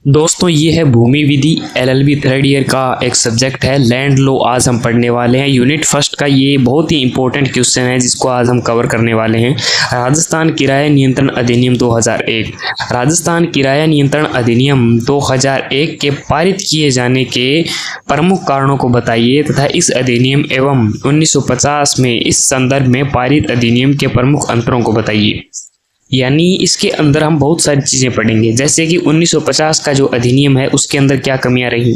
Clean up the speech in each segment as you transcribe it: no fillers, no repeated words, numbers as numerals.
दोस्तों ये है भूमि विधि एलएलबी थर्ड ईयर का एक सब्जेक्ट है लैंड लॉ। आज हम पढ़ने वाले हैं यूनिट फर्स्ट का। ये बहुत ही इंपॉर्टेंट क्वेश्चन है जिसको आज हम कवर करने वाले हैं। राजस्थान किराया नियंत्रण अधिनियम 2001। राजस्थान किराया नियंत्रण अधिनियम 2001 के पारित किए जाने के प्रमुख कारणों को बताइए तथा इस अधिनियम एवं 1950 में इस संदर्भ में पारित अधिनियम के प्रमुख अंतरों को बताइए। यानी इसके अंदर हम बहुत सारी चीज़ें पढ़ेंगे, जैसे कि 1950 का जो अधिनियम है उसके अंदर क्या कमियां रही,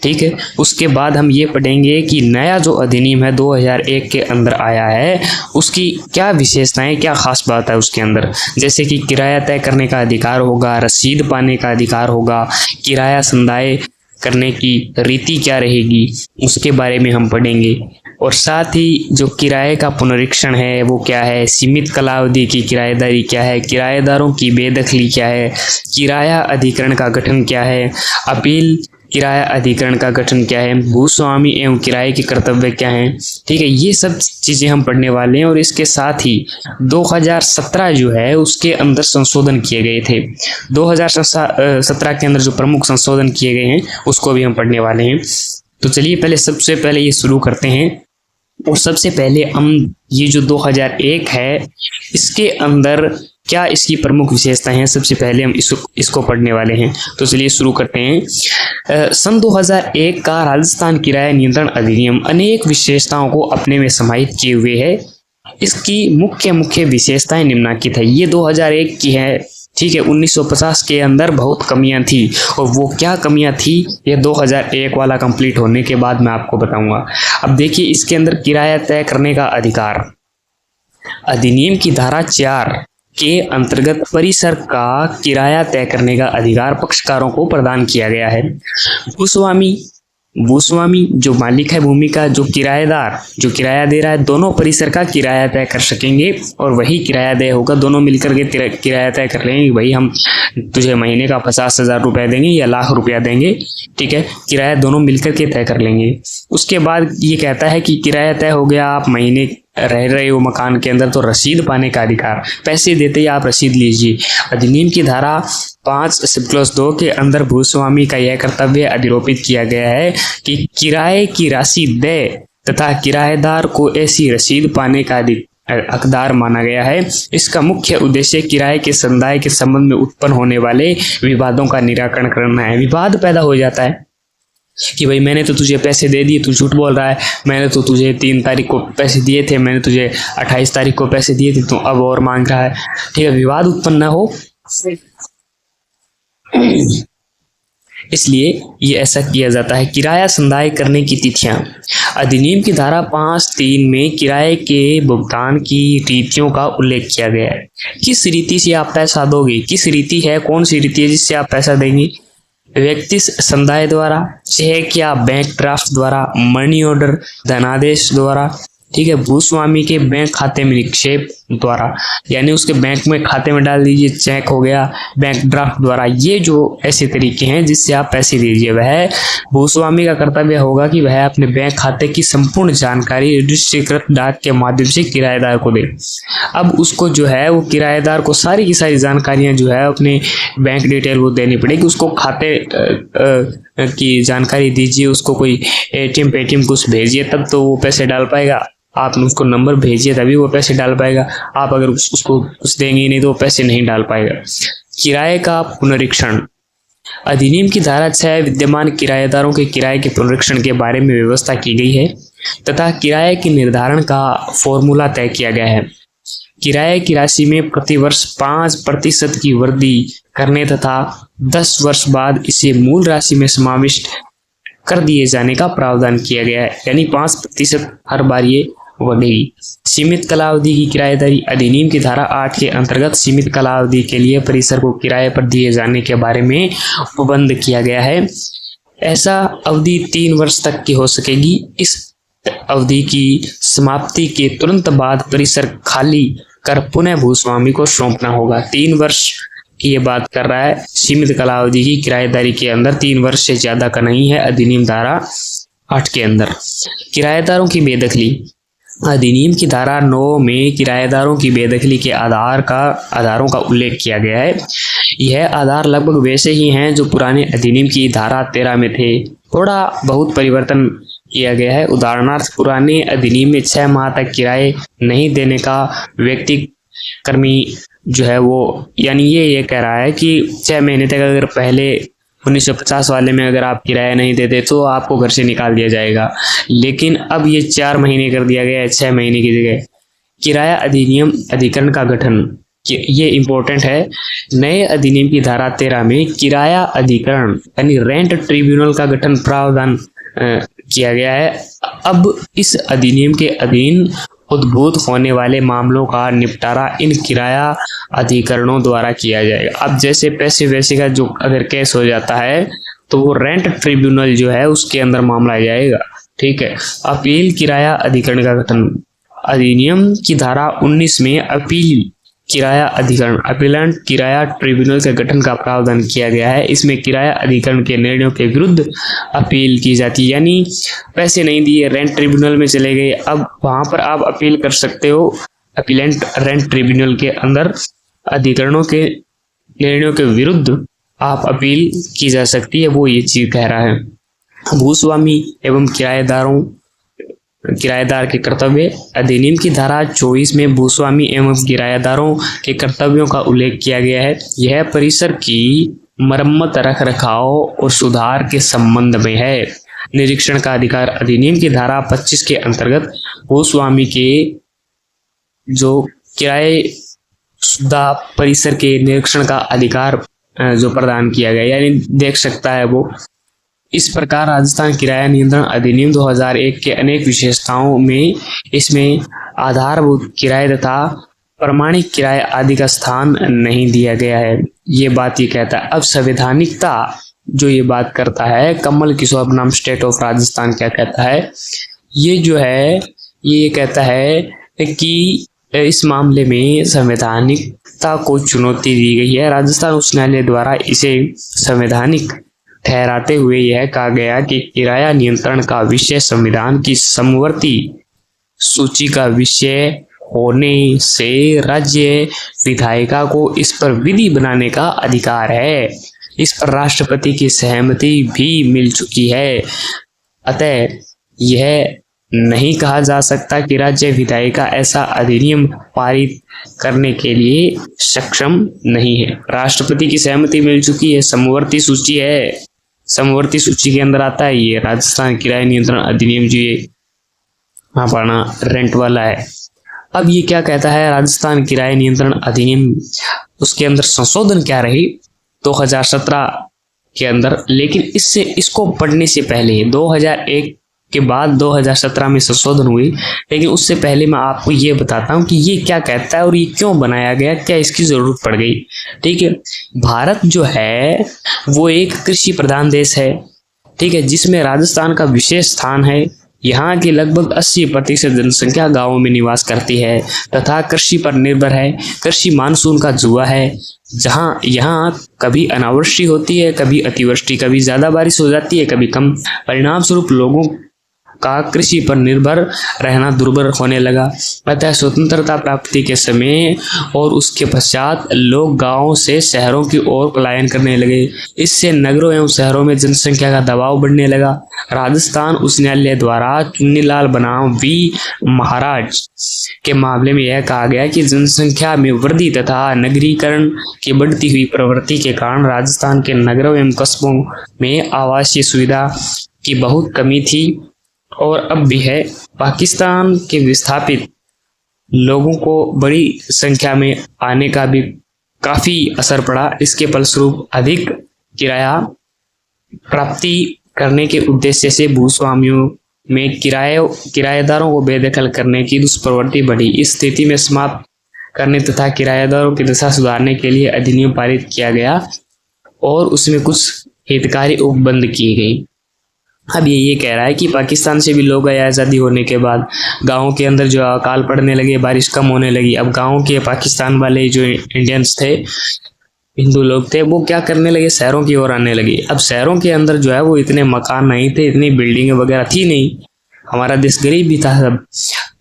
ठीक है। उसके बाद हम ये पढ़ेंगे कि नया जो अधिनियम है 2001 के अंदर आया है उसकी क्या विशेषताएं, क्या खास बात है उसके अंदर। जैसे कि किराया तय करने का अधिकार होगा, रसीद पाने का अधिकार होगा, किराया संदाय करने की रीति क्या रहेगी उसके बारे में हम पढ़ेंगे। और साथ ही जो किराए का पुनरीक्षण है वो क्या है, सीमित कालावधि की किराएदारी क्या है, किराएदारों की बेदखली क्या है, किराया अधिकरण का गठन क्या है, अपील किराया अधिकरण का गठन क्या है, भूस्वामी एवं किराए के कर्तव्य क्या हैं, ठीक है। ये सब चीज़ें हम पढ़ने वाले हैं। और इसके साथ ही 2017 जो है उसके अंदर संशोधन किए गए थे। 2017 के अंदर जो प्रमुख संशोधन किए गए हैं उसको भी हम पढ़ने वाले हैं। तो चलिए सबसे पहले ये शुरू करते हैं। और सबसे पहले हम ये जो 2001 है इसके अंदर क्या इसकी प्रमुख विशेषताएं हैं, सबसे पहले हम इसको पढ़ने वाले हैं। तो चलिए शुरू करते हैं। सन 2001 का राजस्थान किराया नियंत्रण अधिनियम अनेक विशेषताओं को अपने में समाहित किए हुए है। इसकी मुख्य विशेषताएं निम्नलिखित है। ये 2001 की है, ठीक है। 1950 के अंदर बहुत कमियां थी और वो क्या कमियां थी ये 2001 वाला कंप्लीट होने के बाद मैं आपको बताऊंगा। अब देखिए इसके अंदर किराया तय करने का अधिकार, अधिनियम की धारा 4 के अंतर्गत परिसर का किराया तय करने का अधिकार पक्षकारों को प्रदान किया गया है। भूस्वामी जो मालिक है भूमि का, जो किराएदार जो किराया दे रहा है, दोनों परिसर का किराया तय कर सकेंगे और वही किराया तय होगा। दोनों मिलकर के किराया तय कर लेंगे, भाई हम तुझे महीने का 50,000 रुपये देंगे या लाख रुपया देंगे, ठीक है। किराया दोनों मिलकर के तय कर लेंगे। उसके बाद ये कहता है कि किराया तय हो गया, आप महीने रह रहे हो मकान के अंदर, तो रसीद पाने का अधिकार, पैसे देते ही आप रसीद लीजिए। अधिनियम की धारा 5(2) के अंदर भूस्वामी का यह कर्तव्य अधिरोपित किया गया है कि किराए की राशि दे तथा किराएदार को ऐसी रसीद पाने का हकदार माना गया है। इसका मुख्य उद्देश्य किराए के संदाय के संबंध में उत्पन्न होने वाले विवादों का निराकरण करना है। विवाद पैदा हो जाता है कि भाई मैंने तो तुझे पैसे दे दिए, तू झूठ बोल रहा है, मैंने तो तुझे 3 तारीख को पैसे दिए थे, मैंने तुझे 28 तारीख को पैसे दिए थे, तू अब और मांग रहा है, ठीक है। विवाद उत्पन्न न हो इसलिए ये ऐसा किया जाता है। किराया संदाय करने की तिथियां, अधिनियम की धारा 5(3) में किराए के भुगतान की रीतियों का उल्लेख किया गया है। किस रीति से आप पैसा दोगे, किस रीति है, कौन सी रीति है जिससे आप पैसा देंगे। व्यक्ति संदाय द्वारा, चेक या बैंक ड्राफ्ट द्वारा, मनी ऑर्डर धनादेश द्वारा, ठीक है। भूस्वामी के बैंक खाते में निक्षेप द्वारा, यानी उसके बैंक में खाते में डाल दीजिए, चेक हो गया, बैंक ड्राफ्ट द्वारा। ये जो ऐसे तरीके हैं जिससे आप पैसे दीजिए, वह भूस्वामी का कर्तव्य होगा कि वह अपने बैंक खाते की संपूर्ण जानकारी रजिस्ट्रीकृत डाक के माध्यम से किराएदार को दे। अब उसको जो है वो किराएदार को सारी की सारी जानकारियां जो है अपने बैंक डिटेल वो देनी पड़ेगी। उसको खाते की जानकारी दीजिए, उसको कोई एटीएम पेटीएम कुछ भेजिए तब तो वो पैसे डाल पाएगा। आप उसको नंबर भेजिए तभी वो पैसे डाल पाएगा। आप अगर उसको कुछ देंगे नहीं तो वो पैसे नहीं डाल पाएगा। किराए का पुनरीक्षण, अधिनियम की धारा 6 विद्यमान किराएदारों के किराए के पुनरीक्षण के बारे में व्यवस्था की गई है तथा किराए के निर्धारण का फॉर्मूला तय किया गया है। किराए की राशि में प्रतिवर्ष 5% की वृद्धि करने तथा 10 वर्ष बाद इसे मूल राशि में समाविष्ट कर दिए जाने का प्रावधान किया गया है। यानी 5% हर बार ये बढ़ेगी। सीमित कालावधि की किराएदारी, अधिनियम की धारा 8 के अंतर्गत सीमित कालावधि के लिए परिसर को किराए पर दिए जाने के बारे में उपबंध किया गया है। ऐसा अवधि 3 वर्ष तक की हो सकेगी। इस अवधि की समाप्ति के तुरंत बाद परिसर खाली कर पुनः भूस्वामी को सौंपना होगा। 3 वर्ष की ये बात कर रहा है। सीमित कालावधि की किराएदारी के अंदर 3 वर्ष से ज्यादा का नहीं है अधिनियम धारा 8 के अंदर। किराएदारों की बेदखली, अधिनियम की धारा 9 में किराएदारों की बेदखली के आधारों का उल्लेख किया गया है। यह आधार लगभग वैसे ही हैं जो पुराने अधिनियम की धारा 13 में थे, थोड़ा बहुत परिवर्तन किया गया है। उदाहरणार्थ पुराने अधिनियम में 6 माह तक किराए नहीं देने का व्यक्ति कर्मी जो है वो, यानी ये कह रहा है कि 6 महीने तक, अगर पहले 1950 वाले में अगर आप किराया नहीं देते तो आपको घर से निकाल दिया जाएगा, लेकिन अब ये 4 महीने कर दिया गया है 6 महीने की जगह। किराया अधिनियम अधिकरण का गठन, ये इम्पोर्टेंट है। नए अधिनियम की धारा 13 में किराया अधिकरण यानी रेंट ट्रिब्यूनल का गठन प्रावधान किया गया है। अब इस अधिनियम के अधीन उद्भूत होने वाले मामलों का निपटारा इन किराया अधिकरणों द्वारा किया जाएगा। अब जैसे पैसे वैसे का जो अगर केस हो जाता है तो वो रेंट ट्रिब्यूनल जो है उसके अंदर मामला जाएगा। ठीक है। अपील किराया अधिकरण का गठन, अधिनियम की धारा 19 में अपील किराया अधिकरण अपीलेंट किराया ट्रिब्यूनल के गठन का प्रावधान किया गया है। इसमें किराया अधिकरण के निर्णयों के विरुद्ध अपील की जाती है, यानी पैसे नहीं दिए, रेंट ट्रिब्यूनल में चले गए, अब वहां पर आप अपील कर सकते हो। अपीलेंट रेंट ट्रिब्यूनल के अंदर अधिकरणों के निर्णयों के विरुद्ध आप अपील की जा सकती है, वो ये चीज कह रहा है। भूस्वामी एवं किराएदार के कर्तव्य, अधिनियम की धारा 24 में भूस्वामी एवं किराएदारों के कर्तव्यों का उल्लेख किया गया है। यह परिसर की मरम्मत, रख रखाव और सुधार के संबंध में है। निरीक्षण का अधिकार, अधिनियम की धारा 25 के अंतर्गत भूस्वामी के जो किराए शुदा परिसर के निरीक्षण का अधिकार जो प्रदान किया गया, यानी देख सकता है वो। इस प्रकार राजस्थान किराया नियंत्रण अधिनियम 2001 के अनेक विशेषताओं में इसमें आधारभूत किराए तथा प्रमाणिक किराए आदि का स्थान नहीं दिया गया है। ये बात ये कहता है। अब संवैधानिकता जो ये बात करता है, कमल किशोर बनाम स्टेट ऑफ राजस्थान क्या कहता है, ये जो है ये कहता है कि इस मामले में संवैधानिकता को चुनौती दी गई है। राजस्थान उच्च न्यायालय द्वारा इसे संवैधानिक ठहराते हुए यह कहा गया कि किराया नियंत्रण का विषय संविधान की समवर्ती सूची का विषय होने से राज्य विधायिका को इस पर विधि बनाने का अधिकार है। इस पर राष्ट्रपति की सहमति भी मिल चुकी है। अतः यह नहीं कहा जा सकता कि राज्य विधायिका ऐसा अधिनियम पारित करने के लिए सक्षम नहीं है। राष्ट्रपति की सहमति मिल चुकी है, समवर्ती सूची है, समवर्ती सूची के अंदर आता है ये राजस्थान किराया नियंत्रण अधिनियम, जो ये वहां पढ़ना रेंट वाला है। अब ये क्या कहता है राजस्थान किराया नियंत्रण अधिनियम, उसके अंदर संशोधन क्या रही 2017 के अंदर, लेकिन इसको पढ़ने से पहले 2001 के बाद 2017 में संशोधन हुई, लेकिन उससे पहले मैं आपको ये बताता हूँ कि ये क्या कहता है और ये क्यों बनाया गया, क्या इसकी जरूरत पड़ गई। ठीक है। भारत जो है वो एक कृषि प्रधान देश है, ठीक है, जिसमें राजस्थान का विशेष स्थान है। यहाँ की लगभग 80% जनसंख्या गांवों में निवास करती है तथा कृषि पर निर्भर है। कृषि मानसून का जुआ है, जहाँ यहाँ कभी अनावृष्टि होती है, कभी अतिवृष्टि, कभी ज्यादा बारिश हो जाती है, कभी कम। परिणाम स्वरूप लोगों का कृषि पर निर्भर रहना दुर्भर होने लगा। अतः स्वतंत्रता प्राप्ति के समय और उसके पश्चात लोग गांवों से शहरों की ओर पलायन करने लगे। इससे नगरों एवं शहरों में जनसंख्या का दबाव बढ़ने लगा। राजस्थान उच्च न्यायालय द्वारा चुन्नीलाल बनाम वी महाराज के मामले में यह कहा गया कि जनसंख्या में वृद्धि तथा नगरीकरण की बढ़ती हुई प्रवृत्ति के कारण राजस्थान के नगरों एवं कस्बों में आवासीय सुविधा की बहुत कमी थी और अब भी है। पाकिस्तान के विस्थापित लोगों को बड़ी संख्या में आने का भी काफी असर पड़ा। इसके फलस्वरूप अधिक किराया प्राप्ति करने के उद्देश्य से भूस्वामियों में किराएदारों को बेदखल करने की दुष्प्रवृत्ति बढ़ी। इस स्थिति में समाप्त करने तथा किराएदारों की दशा सुधारने के लिए अधिनियम पारित किया गया और उसमें कुछ हितकारी उपबंध किए गए। अब ये कह रहा है कि पाकिस्तान से भी लोग आए आज़ादी होने के बाद, गाँव के अंदर जो अकाल पड़ने लगे, बारिश कम होने लगी। अब गाँव के पाकिस्तान वाले जो इंडियंस थे, हिंदू लोग थे, वो क्या करने लगे, शहरों की ओर आने लगे। अब शहरों के अंदर जो है वो इतने मकान नहीं थे, इतनी बिल्डिंगें वगैरह थी नहीं। हमारा देश गरीब भी था सब,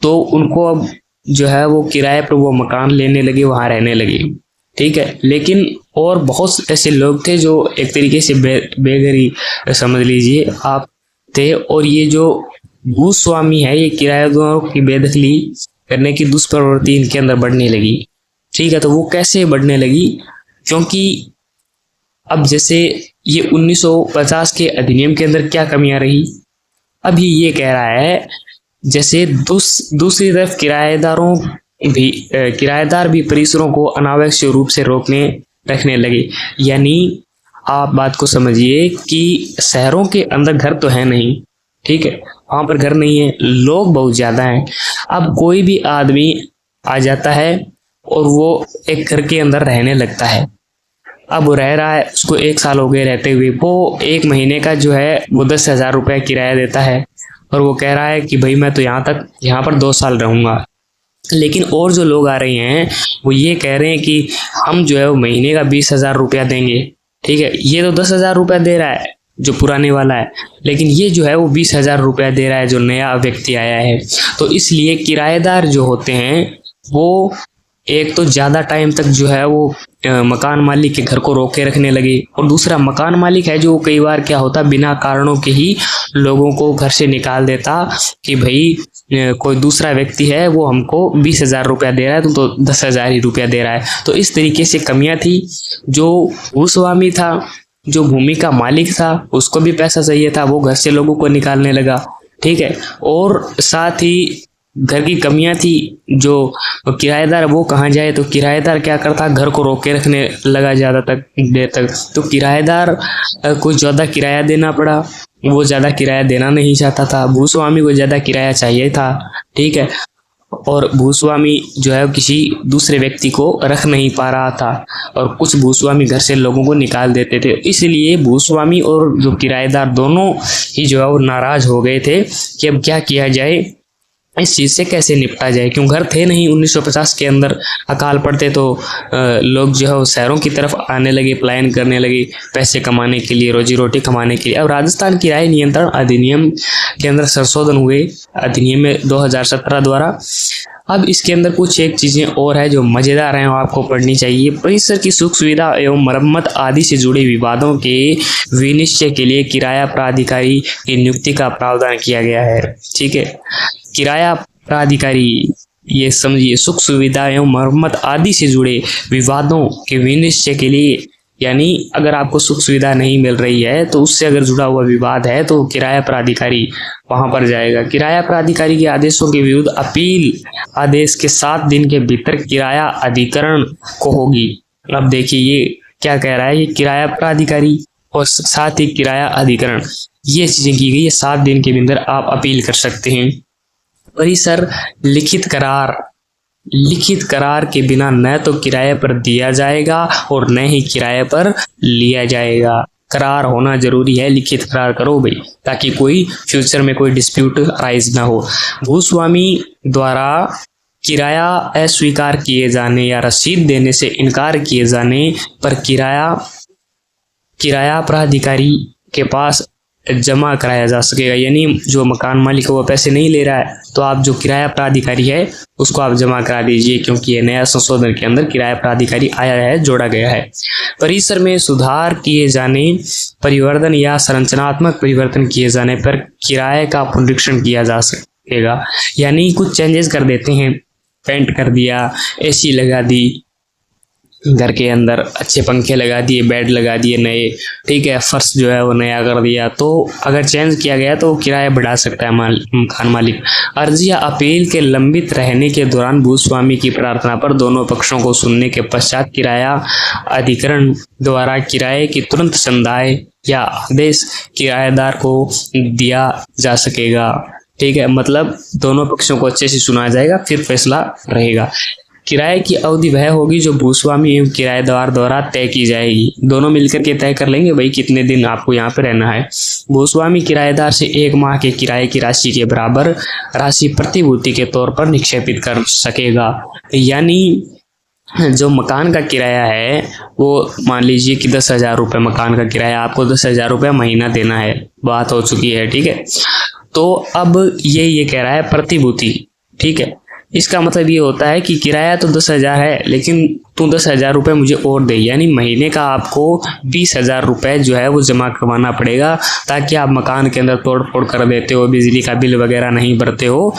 तो उनको अब जो है वो किराए पर वो मकान लेने लगे, वहां रहने लगे, ठीक है। लेकिन और बहुत ऐसे लोग थे जो एक तरीके से बेघरी समझ लीजिए आप थे, और ये जो भूस्वामी है ये किराएदारों की बेदखली करने की दुष्प्रवृत्ति इनके अंदर बढ़ने लगी, ठीक है। तो वो कैसे बढ़ने लगी, क्योंकि अब जैसे ये 1950 के अधिनियम के अंदर क्या कमियां रही, अब ये कह रहा है जैसे दूसरी तरफ किराएदार भी परिसरों को अनावश्यक रूप से रखने लगे। यानी आप बात को समझिए कि शहरों के अंदर घर तो है नहीं, ठीक है, वहां पर घर नहीं है, लोग बहुत ज्यादा हैं। अब कोई भी आदमी आ जाता है और वो एक घर के अंदर रहने लगता है। अब वो रह रहा है, उसको 1 साल हो गए रहते हुए, वो 1 महीने का जो है वो 10,000 रुपये किराया देता है, और वो कह रहा है कि भाई मैं तो यहाँ पर 2 साल रहूंगा। लेकिन और जो लोग आ रहे हैं वो ये कह रहे हैं कि हम जो है वो महीने का 20,000 रुपया देंगे, ठीक है। ये तो 10,000 रुपया दे रहा है जो पुराने वाला है, लेकिन ये जो है वो 20,000 रुपया दे रहा है जो नया व्यक्ति आया है। तो इसलिए किराएदार जो होते हैं वो एक तो ज्यादा टाइम तक जो है वो मकान मालिक के घर को रोके रखने लगे, और दूसरा मकान मालिक है जो कई बार क्या होता बिना कारणों के ही लोगों को घर से निकाल देता कि भाई कोई दूसरा व्यक्ति है वो हमको 20,000 रुपया दे रहा है, तो 10,000 ही रुपया दे रहा है। तो इस तरीके से कमियां थी। जो भूस्वामी था, जो भूमि का मालिक था, उसको भी पैसा चाहिए था, वो घर से लोगों को निकालने लगा, ठीक है। और साथ ही घर की कमियां थी, जो किराएदार वो कहाँ जाए, तो किराएदार क्या करता, घर को रोके रखने लगा ज़्यादा देर तक। तो किराएदार को ज़्यादा किराया देना पड़ा, वो ज़्यादा किराया देना नहीं चाहता था, भूस्वामी को ज़्यादा किराया चाहिए था, ठीक है। और भूस्वामी जो है किसी दूसरे व्यक्ति को रख नहीं पा रहा था, और कुछ भूस्वामी घर से लोगों को निकाल देते थे। इसलिए भूस्वामी और जो किराएदार दोनों ही जो है वो नाराज हो गए थे कि अब क्या किया जाए, इस चीज़ से कैसे निपटा जाए। क्यों घर थे नहीं, 1950 के अंदर अकाल पड़ते तो लोग जो है वो शहरों की तरफ आने लगे, पलायन करने लगे पैसे कमाने के लिए, रोजी रोटी कमाने के लिए। अब राजस्थान किराए नियंत्रण अधिनियम के अंदर संशोधन हुए अधिनियम में 2017 द्वारा। अब इसके अंदर कुछ एक चीज़ें और है जो मज़ेदार हैं, आपको पढ़नी चाहिए। परिसर की सुख सुविधा एवं मरम्मत आदि से जुड़े विवादों के विनिश्चय के लिए किराया प्राधिकारी की नियुक्ति का प्रावधान किया गया है, ठीक है। किराया प्राधिकारी, ये समझिए, सुख सुविधा एवं मरम्मत आदि से जुड़े विवादों के विनिश्चय के लिए, यानी अगर आपको सुख सुविधा नहीं मिल रही है तो उससे अगर जुड़ा हुआ विवाद है तो किराया प्राधिकारी वहां पर जाएगा। किराया प्राधिकारी के आदेशों के विरुद्ध अपील आदेश के 7 दिन के भीतर किराया अधिकरण को होगी। अब देखिए ये क्या कह रहा है, ये किराया प्राधिकारी और साथ ही किराया अधिकरण, ये चीजें की गई है। 7 दिन के भीतर आप अपील कर सकते हैं। परिसर लिखित करार के बिना न तो किराए पर दिया जाएगा और न ही किराए पर लिया जाएगा। करार होना जरूरी है, लिखित करार करो भाई, ताकि कोई फ्यूचर में कोई डिस्प्यूट राइज ना हो। भूस्वामी द्वारा किराया अस्वीकार किए जाने या रसीद देने से इनकार किए जाने पर किराया प्राधिकारी के पास जमा कराया जा सकेगा। यानी जो मकान मालिक वो पैसे नहीं ले रहा है तो आप जो किराया प्राधिकारी है उसको आप जमा करा दीजिए, क्योंकि ये नया संशोधन के अंदर किराया प्राधिकारी आया है, जोड़ा गया है। परिसर में सुधार किए जाने, परिवर्तन या संरचनात्मक परिवर्तन किए जाने पर किराए का पुनरीक्षण किया जा सकेगा। यानी कुछ चेंजेस कर देते हैं, पेंट कर दिया, एसी लगा दी, घर के अंदर अच्छे पंखे लगा दिए, बेड लगा दिए नए, ठीक है, फर्श जो है वो नया कर दिया, तो अगर चेंज किया गया तो किराया बढ़ा सकता है मकान मालिक। अर्जी या अपील के लंबित रहने के दौरान भूस्वामी की प्रार्थना पर दोनों पक्षों को सुनने के पश्चात किराया अधिकरण द्वारा किराए की तुरंत संदाय या आदेश किराएदार को दिया जा सकेगा, ठीक है। मतलब दोनों पक्षों को अच्छे से सुना जाएगा, फिर फैसला रहेगा। किराए की अवधि वह होगी जो भूस्वामी एवं किराएदार द्वारा तय की जाएगी। दोनों मिलकर के तय कर लेंगे भाई कितने दिन आपको यहाँ पे रहना है। भूस्वामी किराएदार से 1 माह के किराए की राशि के बराबर राशि प्रतिभूति के तौर पर निक्षेपित कर सकेगा। यानी जो मकान का किराया है वो मान लीजिए कि 10,000 रुपये मकान का किराया, आपको 10,000 रुपये महीना देना है, बात हो चुकी है, ठीक है। तो अब ये कह रहा है प्रतिभूति, ठीक है। इसका मतलब ये होता है कि किराया तो 10,000 है, लेकिन तू 10,000 रुपये मुझे और दे, यानी महीने का आपको 20,000 रुपये जो है वो जमा करवाना पड़ेगा, ताकि आप मकान के अंदर तोड़ फोड़ कर देते हो, बिजली का बिल वगैरह नहीं भरते हो।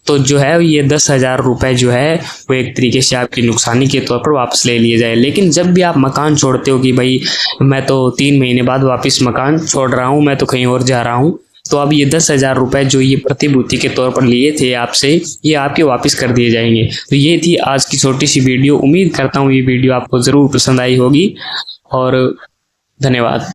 तो जो है ये 10,000 रुपये जो है वो एक तरीके से आपकी नुकसानी के तौर पर वापस ले लिए जाए। लेकिन जब भी आप मकान छोड़ते हो कि भाई मैं तो 3 महीने बाद वापस मकान छोड़ रहा हूँ, मैं तो कहीं और जा रहा हूँ, तो अब ये 10,000 रुपये जो ये प्रतिभूति के तौर पर लिए थे आपसे, ये आपके वापस कर दिए जाएंगे। तो ये थी आज की छोटी सी वीडियो। उम्मीद करता हूँ ये वीडियो आपको ज़रूर पसंद आई होगी और धन्यवाद।